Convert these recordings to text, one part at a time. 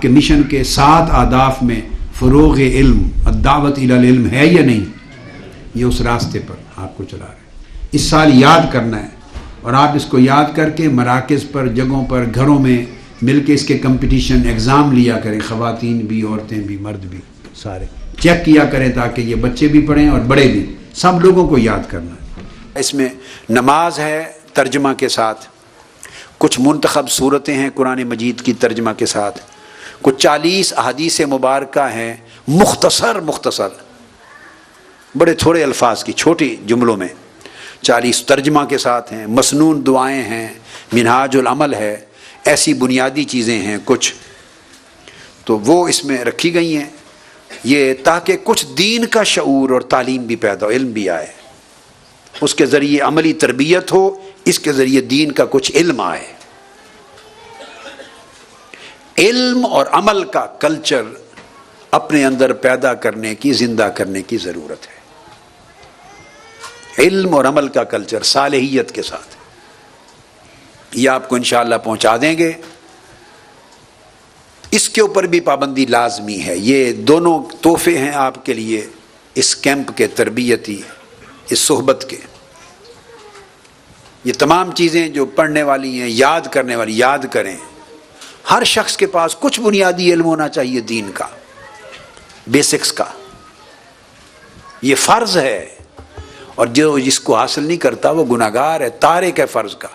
کہ مشن کے 7 اہداف میں فروغ علم، الدعوت الی العلم ہے یا نہیں؟ یہ اس راستے پر آپ کو چلا رہے ہیں۔ اس سال یاد کرنا ہے، اور آپ اس کو یاد کر کے مراکز پر، جگہوں پر، گھروں میں مل کے اس کے کمپٹیشن ایگزام لیا کریں، خواتین بھی، عورتیں بھی، مرد بھی، سارے چیک کیا کریں تاکہ یہ بچے بھی پڑھیں اور بڑے بھی، سب لوگوں کو یاد کرنا ہے۔ اس میں نماز ہے ترجمہ کے ساتھ، کچھ منتخب صورتیں ہیں قرآن مجید کی ترجمہ کے ساتھ، کچھ 40 احادیث مبارکہ ہیں مختصر بڑے تھوڑے الفاظ کی چھوٹی جملوں میں 40 ترجمہ کے ساتھ ہیں، مسنون دعائیں ہیں، منہاج العمل ہے، ایسی بنیادی چیزیں ہیں کچھ، تو وہ اس میں رکھی گئی ہیں، یہ تاکہ کچھ دین کا شعور اور تعلیم بھی پیدا ہو، علم بھی آئے، اس کے ذریعے عملی تربیت ہو، اس کے ذریعے دین کا کچھ علم آئے۔ علم اور عمل کا کلچر اپنے اندر پیدا کرنے کی، زندہ کرنے کی ضرورت ہے۔ علم اور عمل کا کلچر صالحیت کے ساتھ، یہ آپ کو انشاءاللہ پہنچا دیں گے۔ اس کے اوپر بھی پابندی لازمی ہے۔ یہ دونوں تحفے ہیں آپ کے لیے اس کیمپ کے، تربیتی، اس صحبت کے۔ یہ تمام چیزیں جو پڑھنے والی ہیں، یاد کرنے والی، یاد کریں۔ ہر شخص کے پاس کچھ بنیادی علم ہونا چاہیے دین کا، بیسکس کا، یہ فرض ہے، اور جو جس کو حاصل نہیں کرتا وہ گناہگار ہے، تارک ہے فرض کا۔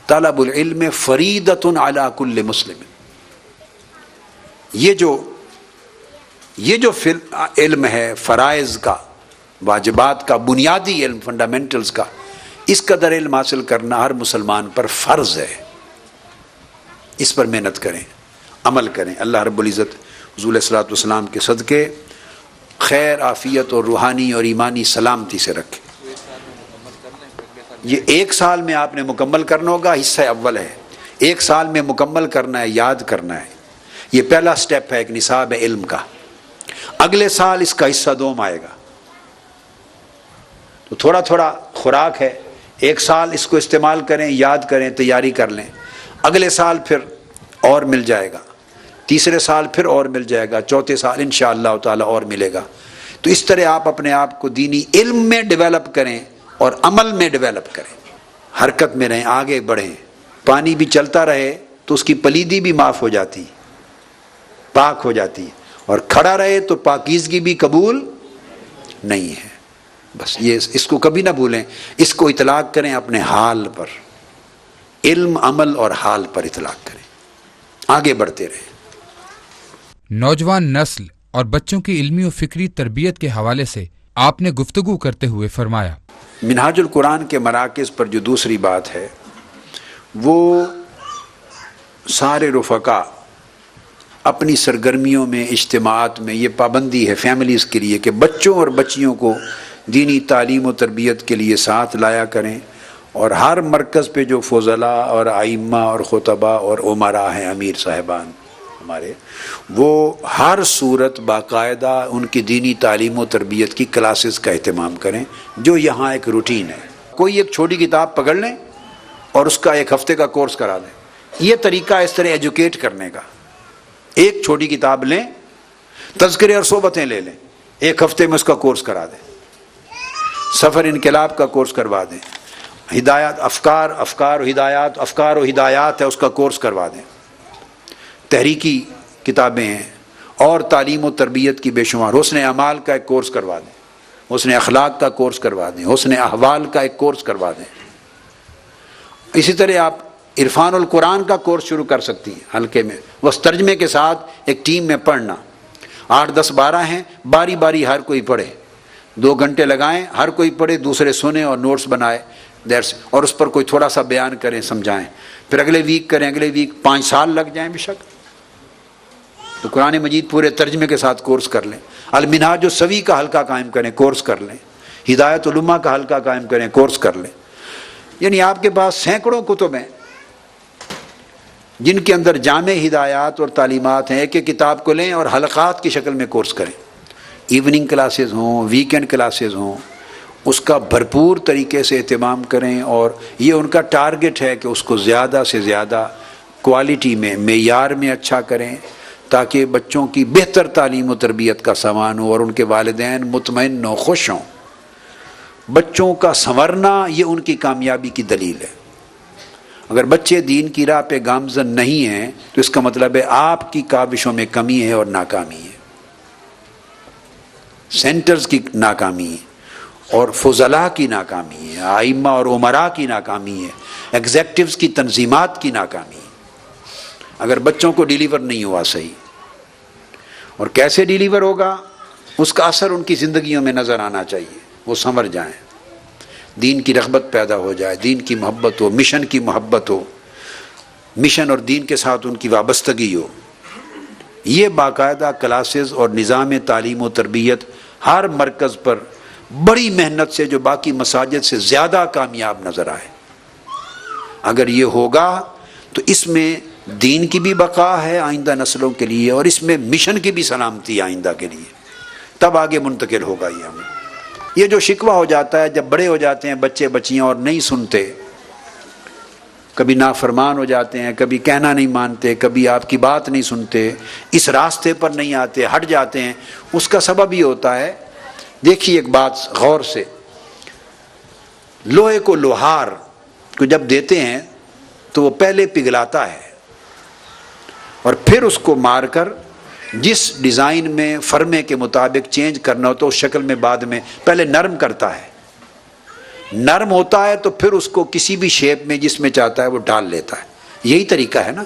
طلب العلم فریضۃ علی کل مسلم، یہ جو علم ہے فرائض کا، واجبات کا، بنیادی علم، فنڈامنٹلز کا، اس قدر علم حاصل کرنا ہر مسلمان پر فرض ہے۔ اس پر محنت کریں، عمل کریں۔ اللہ رب العزت حضور علیہ الصلوۃ والسلام کے صدقے خیر، عافیت اور روحانی اور ایمانی سلامتی سے رکھیں۔ یہ 1 سال میں آپ نے مکمل کرنا ہوگا، حصہ اول ہے، 1 سال میں مکمل کرنا ہے، یاد کرنا ہے۔ یہ پہلا سٹیپ ہے ایک نصاب علم کا۔ اگلے سال اس کا حصہ دوم آئے گا، تو تھوڑا تھوڑا خوراک ہے۔ 1 سال اس کو استعمال کریں، یاد کریں، تیاری کر لیں، اگلے سال پھر اور مل جائے گا، تیسرے سال پھر اور مل جائے گا، چوتھے سال انشاءاللہ تعالی اور ملے گا۔ تو اس طرح آپ اپنے آپ کو دینی علم میں ڈیولپ کریں اور عمل میں ڈیولپ کریں، حرکت میں رہیں، آگے بڑھیں۔ پانی بھی چلتا رہے تو اس کی پلیدی بھی معاف ہو جاتی، پاک ہو جاتی ہے، اور کھڑا رہے تو پاکیزگی بھی قبول نہیں ہے۔ بس یہ اس کو کبھی نہ بھولیں، اس کو اطلاق کریں اپنے حال پر، علم، عمل اور حال پر اطلاق کریں، آگے بڑھتے رہیں۔ نوجوان نسل اور بچوں کی علمی و فکری تربیت کے حوالے سے آپ نے گفتگو کرتے ہوئے فرمایا، منہاج القرآن کے مراکز پر جو دوسری بات ہے، وہ سارے رفقا اپنی سرگرمیوں میں، اجتماعات میں، یہ پابندی ہے فیملیز کے لیے کہ بچوں اور بچیوں کو دینی تعلیم و تربیت کے لیے ساتھ لایا کریں، اور ہر مرکز پہ جو فضلاء اور ائمہ اور خطبہ اور امراء ہیں، امیر صاحبان ہمارے، وہ ہر صورت باقاعدہ ان کی دینی تعلیم و تربیت کی کلاسز کا اہتمام کریں، جو یہاں ایک روٹین ہے۔ کوئی ایک چھوٹی کتاب پکڑ لیں اور اس کا 1 ہفتے کا کورس کرا دیں۔ یہ طریقہ اس طرح ایجوکیٹ کرنے کا، ایک چھوٹی کتاب لیں، تذکرے اور صحبتیں لے لیں، 1 ہفتے میں اس کا کورس کرا دیں، سفر انقلاب کا کورس کروا دیں، ہدایات، افکار و ہدایات ہے، اس کا کورس کروا دیں، تحریکی کتابیں ہیں، اور تعلیم و تربیت کی بے شمار، حسن اعمال کا ایک کورس کروا دیں، حسن اخلاق کا کورس کروا دیں، حسن احوال کا ایک کورس کروا دیں۔ اسی طرح آپ عرفان القرآن کا کورس شروع کر سکتی ہیں، ہلکے میں، بس ترجمے کے ساتھ ایک ٹیم میں پڑھنا، 8، 10، 12 ہیں، باری باری ہر کوئی پڑھے، 2 گھنٹے لگائیں، ہر کوئی پڑھے، دوسرے سنیں اور نوٹس بنائے، اور اس پر کوئی تھوڑا سا بیان کریں، سمجھائیں، پھر اگلے ویک کریں، اگلے ویک، 5 سال لگ جائیں بے شک، تو قرآن مجید پورے ترجمے کے ساتھ کورس کر لیں۔ المنہاج السوی کا حلقہ قائم کریں، کورس کر لیں، ہدایت الامہ کا حلقہ قائم کریں، کورس کر لیں۔ یعنی آپ کے پاس سینکڑوں کتب ہیں جن کے اندر جامع ہدایات اور تعلیمات ہیں، ایک ایک کتاب کو لیں اور حلقات کی شکل میں کورس کریں، ایوننگ کلاسز ہوں، ویکینڈ کلاسز ہوں، اس کا بھرپور طریقے سے اہتمام کریں، اور یہ ان کا ٹارگٹ ہے کہ اس کو زیادہ سے زیادہ کوالٹی میں، معیار میں اچھا کریں، تاکہ بچوں کی بہتر تعلیم و تربیت کا سامان ہو اور ان کے والدین مطمئن و خوش ہوں۔ بچوں کا سنورنا یہ ان کی کامیابی کی دلیل ہے۔ اگر بچے دین کی راہ پہ گامزن نہیں ہیں تو اس کا مطلب ہے آپ کی کاوشوں میں کمی ہے اور ناکامی ہے، سینٹرز کی ناکامی ہے اور فضلاء کی ناکامی ہے، ائمہ اور امراء کی ناکامی ہے، ایگزیکٹوز کی تنظیمات کی ناکامی ہے۔ اگر بچوں کو ڈیلیور نہیں ہوا صحیح، اور کیسے ڈیلیور ہوگا اس کا اثر ان کی زندگیوں میں نظر آنا چاہیے، وہ سنور جائیں، دین کی رغبت پیدا ہو جائے، دین کی محبت ہو، مشن کی محبت ہو، مشن اور دین کے ساتھ ان کی وابستگی ہو۔ یہ باقاعدہ کلاسز اور نظام تعلیم و تربیت ہر مرکز پر بڑی محنت سے جو باقی مساجد سے زیادہ کامیاب نظر آئے، اگر یہ ہوگا تو اس میں دین کی بھی بقا ہے آئندہ نسلوں کے لیے، اور اس میں مشن کی بھی سلامتی آئندہ کے لیے، تب آگے منتقل ہوگا یہ ہمیں۔ یہ جو شکوہ ہو جاتا ہے جب بڑے ہو جاتے ہیں بچے بچیاں اور نہیں سنتے، کبھی نافرمان ہو جاتے ہیں، کبھی کہنا نہیں مانتے، کبھی آپ کی بات نہیں سنتے، اس راستے پر نہیں آتے، ہٹ جاتے ہیں، اس کا سبب یہ ہوتا ہے، دیکھیے ایک بات غور سے، لوہے کو لوہار کو جب دیتے ہیں تو وہ پہلے پگھلاتا ہے اور پھر اس کو مار کر جس ڈیزائن میں فرمے کے مطابق چینج کرنا ہوتا ہے اس شکل میں بعد میں پہلے نرم کرتا ہے، نرم ہوتا ہے تو پھر اس کو کسی بھی شیپ میں جس میں چاہتا ہے وہ ڈال لیتا ہے۔ یہی طریقہ ہے نا،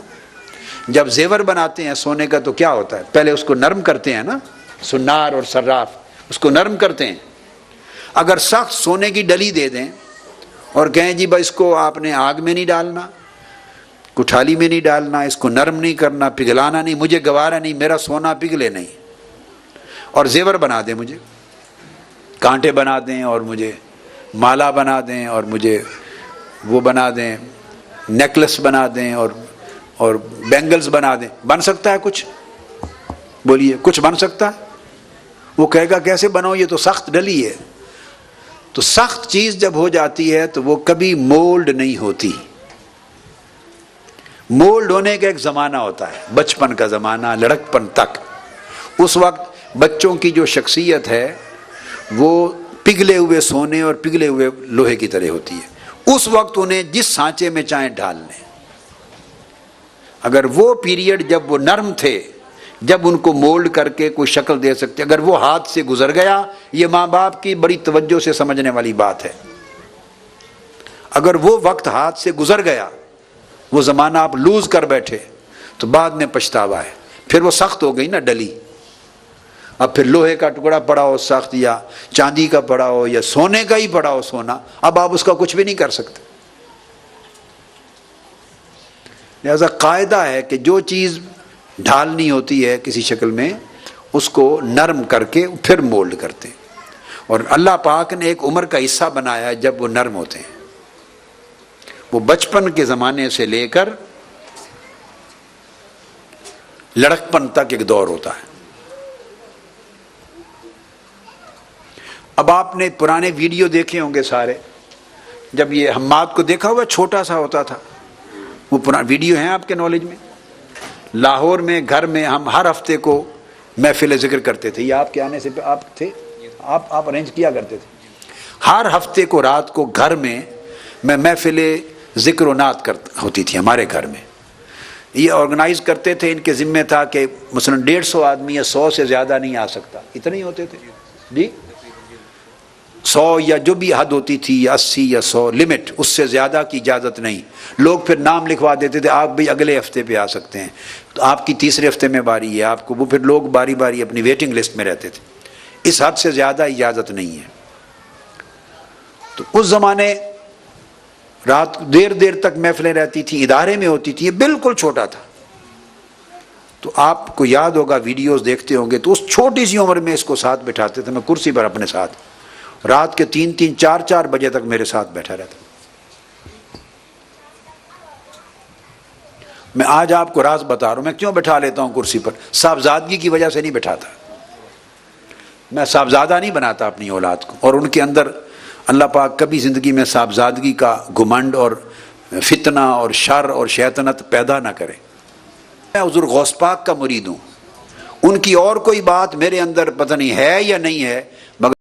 جب زیور بناتے ہیں سونے کا تو کیا ہوتا ہے، پہلے اس کو نرم کرتے ہیں نا، سنار اور صراف اس کو نرم کرتے ہیں۔ اگر سخت سونے کی ڈلی دے دیں اور کہیں جی بھائی اس کو آپ نے آگ میں نہیں ڈالنا، کٹھالی میں نہیں ڈالنا، اس کو نرم نہیں کرنا، پگھلانا نہیں، مجھے گوارا نہیں، میرا سونا پگھلے نہیں، اور زیور بنا دیں، مجھے کانٹے بنا دیں اور مجھے مالا بنا دیں اور مجھے وہ بنا دیں، نیکلس بنا دیں اور بینگلز بنا دیں، بن سکتا ہے کچھ؟ بولیے کچھ بن سکتا ہے؟ وہ کہے گا کیسے بناؤ، یہ تو سخت ڈلی ہے۔ تو سخت چیز جب ہو جاتی ہے تو وہ کبھی مولڈ نہیں ہوتی۔ مولڈ ہونے کا ایک زمانہ ہوتا ہے، بچپن کا زمانہ، لڑکپن تک، اس وقت بچوں کی جو شخصیت ہے وہ پگھلے ہوئے سونے اور پگھلے ہوئے لوہے کی طرح ہوتی ہے، اس وقت انہیں جس سانچے میں چاہیں ڈال لیں۔ اگر وہ پیریڈ جب وہ نرم تھے، جب ان کو مولڈ کر کے کوئی شکل دے سکتے، اگر وہ ہاتھ سے گزر گیا، یہ ماں باپ کی بڑی توجہ سے سمجھنے والی بات ہے، اگر وہ وقت ہاتھ سے گزر گیا، وہ زمانہ آپ لوز کر بیٹھے تو بعد میں پچھتاوا ہے، پھر وہ سخت ہو گئی نا ڈلی۔ اب پھر لوہے کا ٹکڑا پڑا ہو سخت، یا چاندی کا پڑا ہو، یا سونے کا ہی پڑا ہو سونا، اب آپ اس کا کچھ بھی نہیں کر سکتے۔ لہذا قاعدہ ہے کہ جو چیز ڈھالنی ہوتی ہے کسی شکل میں، اس کو نرم کر کے پھر مولڈ کرتے ہیں، اور اللہ پاک نے ایک عمر کا حصہ بنایا ہے جب وہ نرم ہوتے ہیں۔ وہ بچپن کے زمانے سے لے کر لڑکپن تک ایک دور ہوتا ہے۔ اب آپ نے پرانے ویڈیو دیکھے ہوں گے سارے، جب یہ حماد کو دیکھا ہوا چھوٹا سا ہوتا تھا، وہ پرانا ویڈیو ہیں آپ کے نالج میں؟ لاہور میں گھر میں ہم ہر ہفتے کو محفل ذکر کرتے تھے، یہ آپ کے آنے سے آپ تھے، آپ ارینج کیا کرتے تھے، ہر ہفتے کو رات کو گھر میں محفل ذکر و نعت ہوتی تھی ہمارے گھر میں۔ یہ آرگنائز کرتے تھے، ان کے ذمہ تھا کہ مثلا 150 آدمی یا 100 سے زیادہ نہیں آ سکتا، اتنے ہی ہوتے تھے جی، 100 یا جو بھی حد ہوتی تھی، یا 80 یا 100 لمٹ، اس سے زیادہ کی اجازت نہیں۔ لوگ پھر نام لکھوا دیتے تھے، آپ بھی اگلے ہفتے پہ آ سکتے ہیں، تو آپ کی تیسرے ہفتے میں باری ہے آپ کو، وہ پھر لوگ باری باری اپنی ویٹنگ لسٹ میں رہتے تھے۔ اس حد سے زیادہ اجازت نہیں ہے۔ تو اس زمانے رات دیر دیر تک محفلیں رہتی تھیں، ادارے میں ہوتی تھی، یہ بالکل چھوٹا تھا۔ تو آپ کو یاد ہوگا، ویڈیوز دیکھتے ہوں گے، تو اس چھوٹی سی عمر میں اس کو ساتھ بٹھاتے تھے، میں کرسی پر اپنے ساتھ، رات کے 3-3 4-4 بجے تک میرے ساتھ بیٹھا رہتا۔ میں آج آپ کو راز بتا رہا ہوں، میں کیوں بٹھا لیتا ہوں کرسی پر، صاحبزادگی کی وجہ سے نہیں بٹھاتا، میں صاحبزادہ نہیں بناتا اپنی اولاد کو، اور ان کے اندر اللہ پاک کبھی زندگی میں صاحبزادگی کا گھمنڈ اور فتنہ اور شر اور شیطنت پیدا نہ کرے۔ میں حضور غوث پاک کا مرید ہوں، ان کی اور کوئی بات میرے اندر پتہ نہیں ہے یا نہیں ہے، مگر